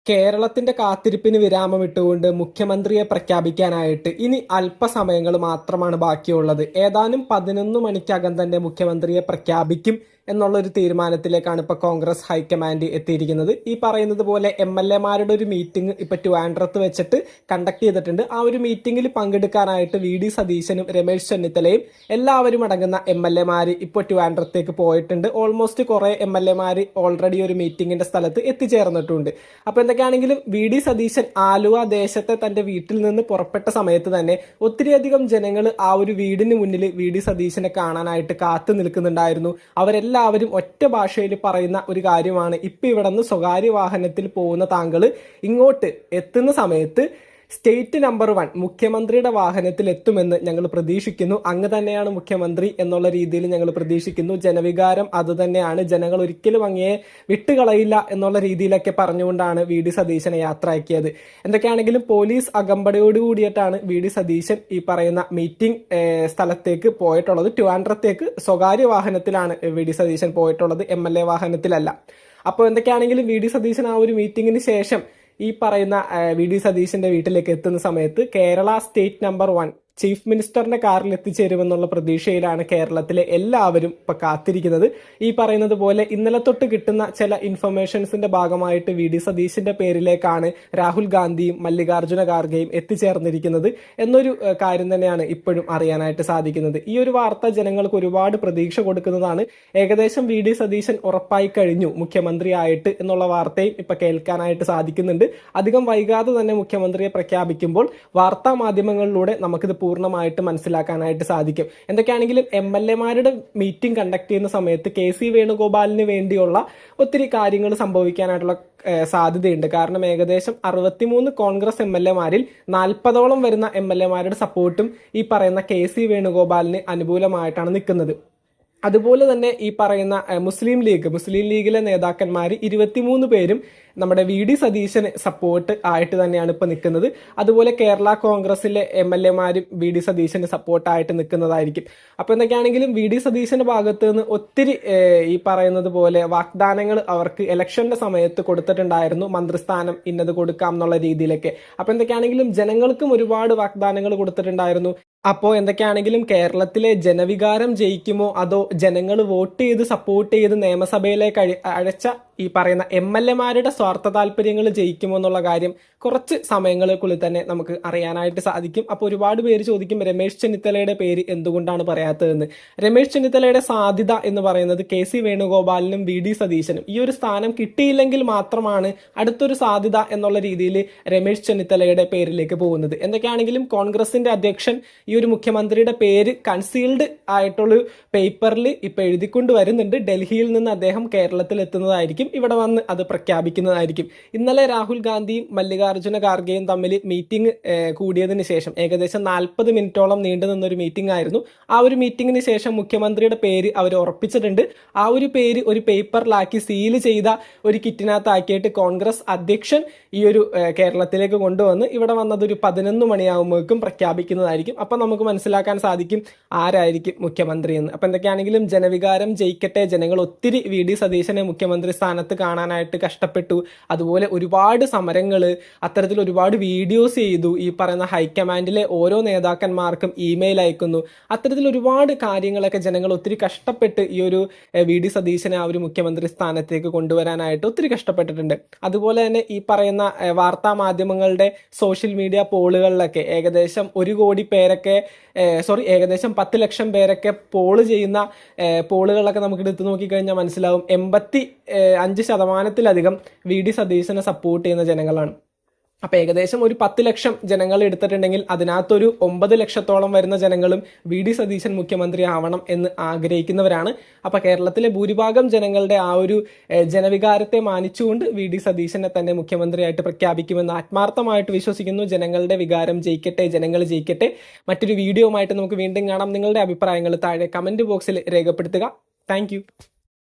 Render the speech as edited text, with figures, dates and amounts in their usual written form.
കേരളത്തിന്റെ കാത്തിരിപ്പിന് വിരാമമിട്ടുകൊണ്ട് മുഖ്യമന്ത്രിയെ പ്രഖ്യാപിക്കാനായിട്ട് ഇനി അല്പസമയങ്ങൾ മാത്രമാണ് ബാക്കിയുള്ളത്. ഏതാനും 11 മണിക്കകം തന്നെ മുഖ്യമന്ത്രിയെ പ്രഖ്യാപിക്കും എന്നുള്ളൊരു തീരുമാനത്തിലേക്കാണ് ഇപ്പോൾ കോൺഗ്രസ് ഹൈക്കമാൻഡ് എത്തിയിരിക്കുന്നത്. ഈ പറയുന്നത് പോലെ MLA-മാരുടെ ഒരു മീറ്റിംഗ് ഇപ്പൊ ട്രിവാൻഡ്രത്ത് വെച്ചിട്ട് കണ്ടക്ട് ചെയ്തിട്ടുണ്ട്. ആ ഒരു മീറ്റിംഗിൽ പങ്കെടുക്കാനായിട്ട് VD സതീശനും രമേശ് ചെന്നിത്തലയും എല്ലാവരും അടങ്ങുന്ന MLA-മാര് ഇപ്പോൾ ട്രിവാൻഡ്രത്തേക്ക് പോയിട്ടുണ്ട്. ഓൾമോസ്റ്റ് കുറെ MLA-മാര് ഓൾറെഡി ഒരു മീറ്റിംഗിന്റെ സ്ഥലത്ത് എത്തിച്ചേർന്നിട്ടുണ്ട്. അപ്പൊ എന്തൊക്കെയാണെങ്കിലും VD സതീശൻ ആലുവ ദേശത്തെ തന്റെ വീട്ടിൽ നിന്ന് പുറപ്പെട്ട സമയത്ത് തന്നെ ഒത്തിരിയധികം ജനങ്ങൾ ആ ഒരു വീടിന് മുന്നിൽ VD സതീശനെ കാണാനായിട്ട് കാത്തു നിൽക്കുന്നുണ്ടായിരുന്നു. അവരെല്ലാവരും ഒറ്റ ഭാഷയിൽ പറയുന്ന ഒരു കാര്യമാണ്, ഇപ്പൊ ഇവിടെ നിന്ന് സ്വകാര്യ വാഹനത്തിൽ പോകുന്ന താങ്കൾ ഇങ്ങോട്ട് എത്തുന്ന സമയത്ത് സ്റ്റേറ്റ് നമ്പർ 1 മുഖ്യമന്ത്രിയുടെ വാഹനത്തിൽ എത്തുമെന്ന് ഞങ്ങൾ പ്രതീക്ഷിക്കുന്നു. അങ്ങ് തന്നെയാണ് മുഖ്യമന്ത്രി എന്നുള്ള രീതിയിൽ ഞങ്ങൾ പ്രതീക്ഷിക്കുന്നു. ജനവികാരം അത് തന്നെയാണ്, ജനങ്ങൾ ഒരിക്കലും അങ്ങയെ വിട്ടുകളയില്ല എന്നുള്ള രീതിയിലൊക്കെ പറഞ്ഞുകൊണ്ടാണ് VD സതീശനെ യാത്രയാക്കിയത്. എന്തൊക്കെയാണെങ്കിലും പോലീസ് അകമ്പടിയോട് കൂടിയിട്ടാണ് VD സതീശൻ ഈ പറയുന്ന മീറ്റിംഗ് സ്ഥലത്തേക്ക് പോയിട്ടുള്ളത്. ട്രിവാൻഡ്രത്തേക്ക് സ്വകാര്യ വാഹനത്തിലാണ് VD സതീശൻ പോയിട്ടുള്ളത്, MLA വാഹനത്തിലല്ല. അപ്പോൾ എന്തൊക്കെയാണെങ്കിലും VD സതീശൻ ആ ഒരു മീറ്റിംഗിന് ശേഷം ഈ പറയുന്ന VD സതീശന്റെ വീട്ടിലേക്ക് എത്തുന്ന സമയത്ത് കേരള സ്റ്റേറ്റ് നമ്പർ 1 ചീഫ് മിനിസ്റ്ററിന്റെ കാറിൽ എത്തിച്ചേരുമെന്നുള്ള പ്രതീക്ഷയിലാണ് കേരളത്തിലെ എല്ലാവരും ഇപ്പൊ കാത്തിരിക്കുന്നത്. ഈ പറയുന്നത് പോലെ ഇന്നലെ തൊട്ട് കിട്ടുന്ന ചില ഇൻഫർമേഷൻസിന്റെ ഭാഗമായിട്ട് VD സതീശന്റെ പേരിലേക്കാണ് രാഹുൽ ഗാന്ധിയും മല്ലികാർജുന ഖാർഗെയും എത്തിച്ചേർന്നിരിക്കുന്നത് എന്നൊരു കാര്യം തന്നെയാണ് ഇപ്പോഴും അറിയാനായിട്ട് സാധിക്കുന്നത്. ഈ ഒരു വാർത്ത ജനങ്ങൾക്ക് ഒരുപാട് പ്രതീക്ഷ കൊടുക്കുന്നതാണ്. ഏകദേശം VD സതീശൻ ഉറപ്പായി കഴിഞ്ഞു മുഖ്യമന്ത്രിയായിട്ട് എന്നുള്ള വാർത്തയും ഇപ്പൊ കേൾക്കാനായിട്ട് സാധിക്കുന്നുണ്ട്. അധികം വൈകാതെ തന്നെ മുഖ്യമന്ത്രിയെ പ്രഖ്യാപിക്കുമ്പോൾ വാർത്താ മാധ്യമങ്ങളിലൂടെ നമുക്കിത് പൂർണ്ണമായിട്ട് മനസ്സിലാക്കാനായിട്ട് സാധിക്കും. എന്തൊക്കെയാണെങ്കിലും MLA-മാരുടെ മീറ്റിംഗ് കണ്ടക്ട് ചെയ്യുന്ന സമയത്ത് KC വേണുഗോപാലിന് വേണ്ടിയുള്ള ഒത്തിരി കാര്യങ്ങൾ സംഭവിക്കാനായിട്ടുള്ള സാധ്യതയുണ്ട്. കാരണം ഏകദേശം 63 കോൺഗ്രസ് MLA-മാരിൽ 40ഓളം വരുന്ന MLA-മാരുടെ സപ്പോർട്ടും ഈ പറയുന്ന KC വേണുഗോപാലിന് അനുകൂലമായിട്ടാണ് നിൽക്കുന്നത്. അതുപോലെ തന്നെ ഈ പറയുന്ന മുസ്ലിം ലീഗിലെ നേതാക്കന്മാർ 23 പേരും നമ്മുടെ VD സതീശന് സപ്പോർട്ട് ആയിട്ട് തന്നെയാണ് ഇപ്പൊ നിൽക്കുന്നത്. അതുപോലെ കേരള കോൺഗ്രസിലെ MLA-മാരും VD സതീശന് സപ്പോർട്ടായിട്ട് നിൽക്കുന്നതായിരിക്കും. അപ്പൊ എന്തൊക്കെയാണെങ്കിലും VD സതീശന്റെ ഭാഗത്ത് നിന്ന് ഒത്തിരി ഈ പറയുന്നത് പോലെ വാഗ്ദാനങ്ങൾ അവർക്ക് ഇലക്ഷന്റെ സമയത്ത് കൊടുത്തിട്ടുണ്ടായിരുന്നു. മന്ത്രിസ്ഥാനം ഇന്നത് കൊടുക്കാം എന്നുള്ള രീതിയിലൊക്കെ. അപ്പൊ എന്തൊക്കെയാണെങ്കിലും ജനങ്ങൾക്കും ഒരുപാട് വാഗ്ദാനങ്ങൾ കൊടുത്തിട്ടുണ്ടായിരുന്നു. അപ്പോൾ എന്തൊക്കെയാണെങ്കിലും കേരളത്തിലെ ജനവികാരം ജയിക്കുമോ അതോ ജനങ്ങൾ വോട്ട് ചെയ്ത് സപ്പോർട്ട് ചെയ്ത് നിയമസഭയിലേക്ക് അഴച്ച ഈ പറയുന്ന MLA-മാരുടെ സ്വാർത്ഥ താല്പര്യങ്ങൾ ജയിക്കുമോ എന്നുള്ള കാര്യം കുറച്ച് സമയങ്ങൾക്കുള്ളിൽ തന്നെ നമുക്ക് അറിയാനായിട്ട് സാധിക്കും. അപ്പോൾ ഒരുപാട് പേര് ചോദിക്കും രമേശ് ചെന്നിത്തലയുടെ പേര് എന്തുകൊണ്ടാണ് പറയാത്തതെന്ന്. രമേശ് ചെന്നിത്തലയുടെ സാധ്യത എന്ന് പറയുന്നത് KC വേണുഗോപാലിനും VD സതീശനും ഈ ഒരു സ്ഥാനം കിട്ടിയില്ലെങ്കിൽ മാത്രമാണ് അടുത്തൊരു സാധ്യത എന്നുള്ള രീതിയിൽ രമേശ് ചെന്നിത്തലയുടെ പേരിലേക്ക് പോകുന്നത്. എന്തൊക്കെയാണെങ്കിലും കോൺഗ്രസിന്റെ അധ്യക്ഷൻ ഈ ഒരു മുഖ്യമന്ത്രിയുടെ പേര് കൺസീൽഡ് ആയിട്ടുള്ള പേപ്പറിൽ ഇപ്പൊ എഴുതിക്കൊണ്ട് വരുന്നുണ്ട്. ഡൽഹിയിൽ നിന്ന് അദ്ദേഹം കേരളത്തിൽ എത്തുന്നതായിരിക്കും, ഇവിടെ വന്ന് അത് പ്രഖ്യാപിക്കുന്നതായിരിക്കും. ഇന്നലെ രാഹുൽ ഗാന്ധിയും മല്ലികാർജുന ഖാർഗെയും തമ്മിൽ മീറ്റിംഗ് കൂടിയതിനു ശേഷം ഏകദേശം 40 മിനിറ്റോളം നീണ്ടു നിന്നൊരു മീറ്റിംഗ് ആയിരുന്നു. ആ ഒരു മീറ്റിംഗിന് ശേഷം മുഖ്യമന്ത്രിയുടെ പേര് അവർ ഉറപ്പിച്ചിട്ടുണ്ട്. ആ ഒരു പേര് ഒരു പേപ്പറിലാക്കി സീല് ചെയ്ത ഒരു കിറ്റിനകത്താക്കിയിട്ട് കോൺഗ്രസ് അധ്യക്ഷൻ ഈ ഒരു കേരളത്തിലേക്ക് കൊണ്ടുവന്ന് ഇവിടെ വന്നത് ഒരു 11 മണിയാകുമ്പോഴേക്കും പ്രഖ്യാപിക്കുന്നതായിരിക്കും. അപ്പൊ നമുക്ക് മനസ്സിലാക്കാൻ സാധിക്കും ആരായിരിക്കും മുഖ്യമന്ത്രി എന്ന്. അപ്പൊ എന്തൊക്കെയാണെങ്കിലും ജനവികാരം ജയിക്കട്ടെ. ജനങ്ങൾ ഒത്തിരി VD സതീശനെ മുഖ്യമന്ത്രി സ്ഥാനത്ത് കാണാനായിട്ട് കഷ്ടപ്പെട്ടു. അതുപോലെ ഒരുപാട് സമരങ്ങൾ, അത്തരത്തിൽ ഒരുപാട് വീഡിയോസ് ചെയ്തു. ഈ പറയുന്ന ഹൈക്കമാൻഡിലെ ഓരോ നേതാക്കന്മാർക്കും ഇമെയിൽ അയക്കുന്നു. അത്തരത്തിൽ ഒരുപാട് കാര്യങ്ങളൊക്കെ ജനങ്ങൾ ഒത്തിരി കഷ്ടപ്പെട്ട് ഈ ഒരു VD സതീശനെ ആ ഒരു മുഖ്യമന്ത്രി സ്ഥാനത്തേക്ക് കൊണ്ടുവരാനായിട്ട് ഒത്തിരി കഷ്ടപ്പെട്ടിട്ടുണ്ട്. അതുപോലെ തന്നെ ഈ പറയുന്ന വാർത്താ മാധ്യമങ്ങളുടെ സോഷ്യൽ മീഡിയ പോളുകളിലൊക്കെ ഏകദേശം 1 കോടി പേരൊക്കെ ഏകദേശം 10 ലക്ഷം പേരൊക്കെ പോള് ചെയ്യുന്ന പോളുകളൊക്കെ നമുക്ക് എടുത്തു നോക്കിക്കഴിഞ്ഞാൽ മനസ്സിലാവും 85% VD സതീശനെ സപ്പോർട്ട് ചെയ്യുന്ന ജനങ്ങളാണ്. അപ്പൊ ഏകദേശം ഒരു 10 ലക്ഷം ജനങ്ങൾ എടുത്തിട്ടുണ്ടെങ്കിൽ അതിനകത്തൊരു 9 ലക്ഷത്തോളം വരുന്ന ജനങ്ങളും VD സതീശൻ മുഖ്യമന്ത്രി ആവണം എന്ന് ആഗ്രഹിക്കുന്നവരാണ്. അപ്പൊ കേരളത്തിലെ ഭൂരിഭാഗം ജനങ്ങളുടെ ആ ഒരു ജനവികാരത്തെ മാനിച്ചുകൊണ്ട് VD സതീശനെ തന്നെ മുഖ്യമന്ത്രിയായിട്ട് പ്രഖ്യാപിക്കുമെന്ന് ആത്മാർത്ഥമായിട്ട് വിശ്വസിക്കുന്നു. ജനങ്ങളുടെ വികാരം ജയിക്കട്ടെ, ജനങ്ങൾ ജയിക്കട്ടെ. മറ്റൊരു വീഡിയോയുമായിട്ട് നമുക്ക് വീണ്ടും കാണാം. നിങ്ങളുടെ അഭിപ്രായങ്ങൾ താഴെ കമന്റ് ബോക്സിൽ രേഖപ്പെടുത്തുക. താങ്ക്